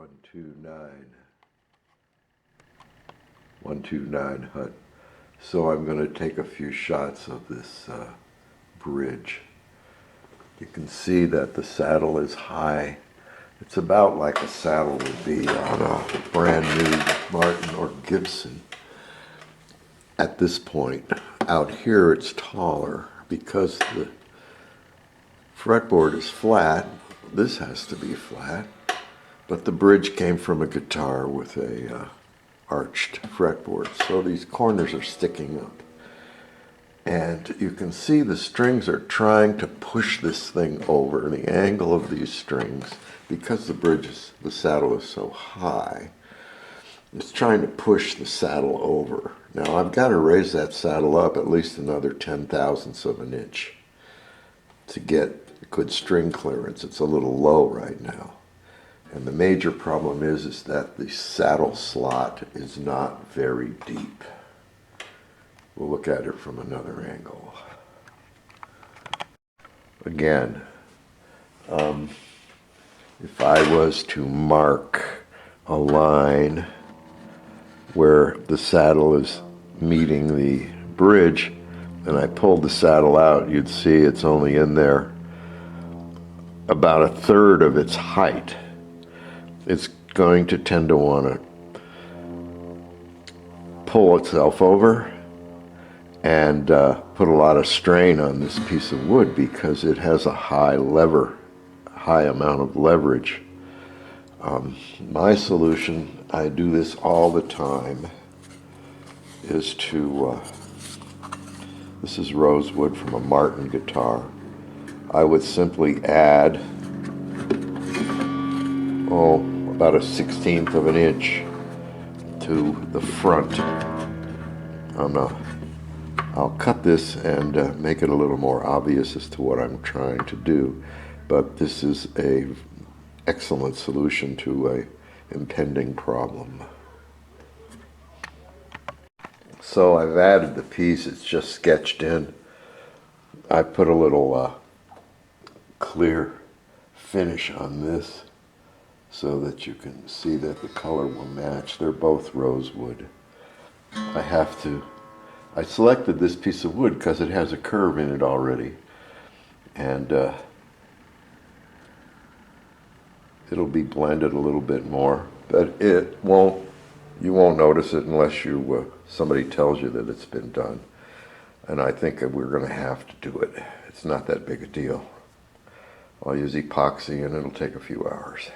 129. 129 hut. So I'm going to take a few shots of this bridge. You can see that the saddle is high. It's about like a saddle would be on a brand new Martin or Gibson. At this point, out here it's taller because the fretboard is flat. This has to be flat, but the bridge came from a guitar with a arched fretboard, so these corners are sticking up. And you can see the strings are trying to push this thing over, and the angle of these strings, because the saddle is so high, it's trying to push the saddle over. Now I've got to raise that saddle up at least another 0.10 of an inch to get good string clearance. It's a little low right now. And the major problem is that the saddle slot is not very deep. We'll look at it from another angle. Again, if I was to mark a line where the saddle is meeting the bridge, and I pulled the saddle out, you'd see it's only in there about a third of its height. It's going to tend to want to pull itself over and put a lot of strain on this piece of wood because it has a high amount of leverage. My solution, I do this all the time, is to, this is rosewood from a Martin guitar. I would simply add, about a 1/16 of an inch to the front. I'll cut this and make it a little more obvious as to what I'm trying to do, but this is an excellent solution to an impending problem. So I've added the piece, it's just sketched in. I put a little clear finish on this so that you can see that the color will match. They're both rosewood. I selected this piece of wood because it has a curve in it already, and it'll be blended a little bit more, but you won't notice it unless somebody tells you that it's been done. And I think we're going to have to do it. It's not that big a deal. I'll use epoxy and it'll take a few hours.